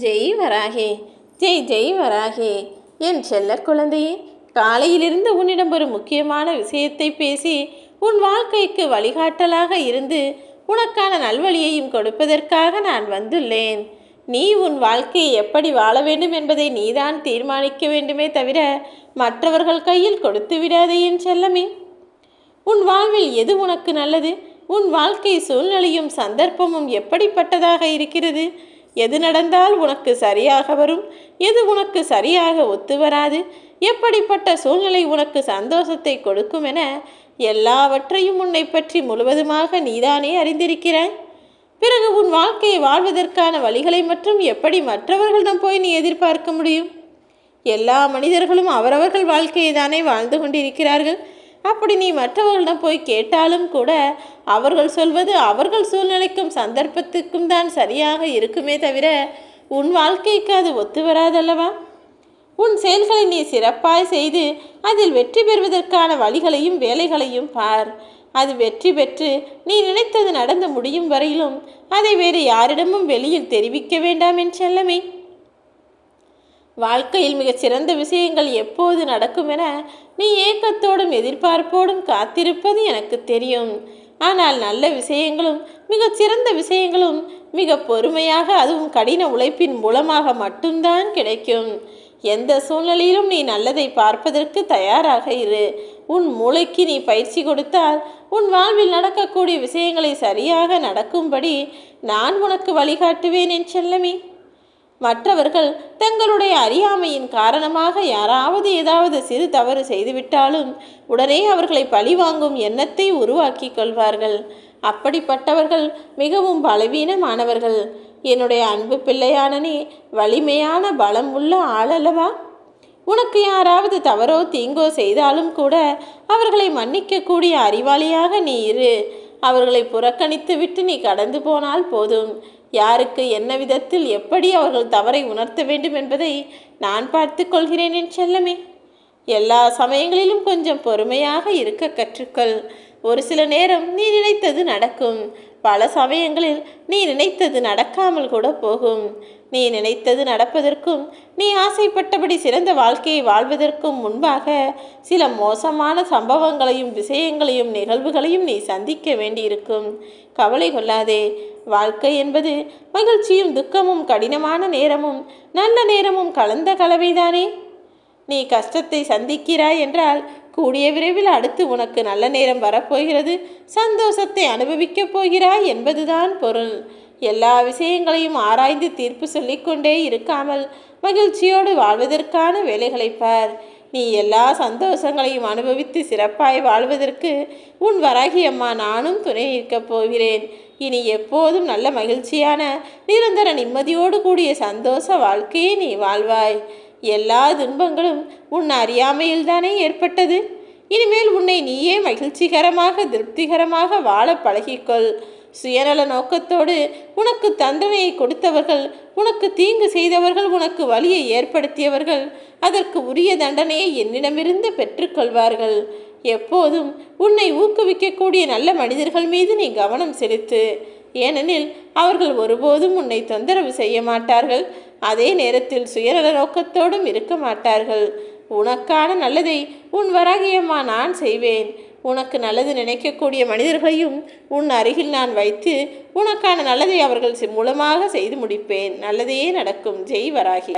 ஜெய் வராகே, ஜெய் ஜெய் வராகே. என் செல்ல குழந்தையே, காலையிலிருந்து உன்னிடம் ஒரு முக்கியமான விஷயத்தை பேசி உன் வாழ்க்கைக்கு வழிகாட்டலாக இருந்து உனக்கான நல்வழியையும் கொடுப்பதற்காக நான் வந்துள்ளேன். நீ உன் வாழ்க்கையை எப்படி வாழ வேண்டும் என்பதை நீதான் தீர்மானிக்க வேண்டுமே தவிர மற்றவர்கள் கையில் கொடுத்து விடாதே என் செல்லமே. உன் வாழ்வில் எது உனக்கு நல்லது? உன் வாழ்க்கை சூழ்நிலையும் சந்தர்ப்பமும் எப்படிப்பட்டதாக இருக்கிறது? எது நடந்தால் உனக்கு சரியாக வரும், எது உனக்கு சரியாக ஒத்து வராது, எப்படிப்பட்ட சூழ்நிலை உனக்கு சந்தோஷத்தை கொடுக்கும் என எல்லாவற்றையும் உன்னை பற்றி முழுவதுமாக நீதானே அறிந்திருக்கிறாய். பிறகு உன் வாழ்க்கையை வாழ்வதற்கான வழிகளை மற்றும் எப்படி மற்றவர்களிடம் போய் நீ எதிர்பார்க்க முடியும்? எல்லா மனிதர்களும் அவரவர்கள் வாழ்க்கையை தானே வாழ்ந்து கொண்டிருக்கிறார்கள். அப்படி நீ மற்றவர்களிடம் போய் கேட்டாலும் கூட அவர்கள் சொல்வது அவர்கள் சூழ்நிலைக்கும் சந்தர்ப்பத்துக்கும் தான் சரியாக இருக்குமே தவிர உன் வாழ்க்கைக்கு அது ஒத்து வராதல்லவா? உன் செயல்களை நீ சிறப்பாய் செய்து அதில் வெற்றி பெறுவதற்கான வழிகளையும் வேலைகளையும் பார். அது வெற்றி பெற்று நீ நினைத்தது நடந்து முடியும் வரையிலும் அதை வேறு யாரிடமும் வெளியில் தெரிவிக்க வேண்டாம் என் செல்லமே. வாழ்க்கையில் மிகச் சிறந்த விஷயங்கள் எப்போது நடக்கும் என நீ ஏக்கத்தோடும் எதிர்பார்ப்போடும் காத்திருப்பது எனக்கு தெரியும். ஆனால் நல்ல விஷயங்களும் மிகச் சிறந்த விஷயங்களும் மிக பொறுமையாக, அதுவும் கடின உழைப்பின் மூலமாக மட்டும்தான் கிடைக்கும். எந்த சூழ்நிலையிலும் நீ நல்லதை பார்ப்பதற்கு தயாராக இரு. உன் மூளைக்கு நீ பயிற்சி கொடுத்தால் உன் வாழ்வில் நடக்கக்கூடிய விஷயங்களை சரியாக நடக்கும்படி நான் உனக்கு வழிகாட்டுவேன் என் செல்லமே. மற்றவர்கள் தங்களுடைய அறியாமையின் காரணமாக யாராவது ஏதாவது சிறு தவறு செய்துவிட்டாலும் உடனே அவர்களை பழிவாங்கும் எண்ணத்தை உருவாக்கி கொள்வார்கள். அப்படிப்பட்டவர்கள் மிகவும் பலவீனமானவர்கள். என்னுடைய அன்பு பிள்ளையான நீ வலிமையான பலம் உள்ள ஆளல்லவா? உனக்கு யாராவது தவறோ தீங்கோ செய்தாலும் கூட அவர்களை மன்னிக்கக்கூடிய அறிவாளியாக நீ இரு. அவர்களை புறக்கணித்து விட்டு நீ கடந்து போனால் போதும். யாருக்கு என்ன விதத்தில் எப்படி அவர்கள் தவறை உணர்த்த வேண்டும் என்பதை நான் பார்த்து கொள்கிறேன் என் செல்லமே. எல்லா சமயங்களிலும் கொஞ்சம் பொறுமையாக இருக்க கற்றுக்கொள். ஒரு சில நேரம் நீ நினைத்தது நடக்கும், பல சமயங்களில் நீ நினைத்தது நடக்காமல் கூட போகும். நீ நினைத்தது நடப்பதற்கும் நீ ஆசைப்பட்டபடி சிறந்த வாழ்க்கையை வாழ்வதற்கும் முன்பாக சில மோசமான சம்பவங்களையும் விஷயங்களையும் நிகழ்வுகளையும் நீ சந்திக்க வேண்டியிருக்கும். கவலை கொள்ளாதே. வாழ்க்கை என்பது மகிழ்ச்சியும் துக்கமும் கடினமான நேரமும் நல்ல நேரமும் கலந்த கலவைதானே. நீ கஷ்டத்தை சந்திக்கிறாய் என்றால் கூடிய விரைவில் அடுத்து உனக்கு நல்ல நேரம் வரப்போகிறது, சந்தோஷத்தை அனுபவிக்கப் போகிறாய் என்பதுதான் பொருள். எல்லா விஷயங்களையும் ஆராய்ந்து தீர்ப்பு சொல்லிக்கொண்டே இருக்காமல் மகிழ்ச்சியோடு வாழ்வதற்கான வேலைகளை பார். நீ எல்லா சந்தோஷங்களையும் அனுபவித்து சிறப்பாய் வாழ்வதற்கு உன் வராகி அம்மா நானும் துணை நிற்கப் போகிறேன். இனி எப்போதும் நல்ல மகிழ்ச்சியான நிரந்தர நிம்மதியோடு கூடிய சந்தோஷ வாழ்க்கையை நீ வாழ்வாய். எல்லா துன்பங்களும் உன் அறியாமையில்தானே ஏற்பட்டது. இனிமேல் உன்னை நீயே மகிழ்ச்சிகரமாக திருப்திகரமாக வாழ பழகிக்கொள். சுயநல நோக்கத்தோடு உனக்கு தண்டனையை கொடுத்தவர்கள், உனக்கு தீங்கு செய்தவர்கள், உனக்கு வலியை ஏற்படுத்தியவர்கள் அதற்கு உரிய தண்டனையை என்னிடமிருந்து பெற்றுக்கொள்வார்கள். எப்போதும் உன்னை ஊக்குவிக்கக்கூடிய நல்ல மனிதர்கள் மீது நீ கவனம் செலுத்து. ஏனெனில் அவர்கள் ஒருபோதும் உன்னை தொந்தரவு செய்ய மாட்டார்கள். அதே நேரத்தில் சுயநல நோக்கத்தோடும் இருக்க மாட்டார்கள். உனக்கான நல்லதை உன் வராகியம்மா நான் செய்வேன். உனக்கு நல்லது நினைக்கக்கூடிய மனிதர்களையும் உன் அருகில் நான் வைத்து உனக்கான நல்லதை அவர்கள் மூலமாக செய்து முடிப்பேன். நல்லதே நடக்கும். ஜெய் வராகி.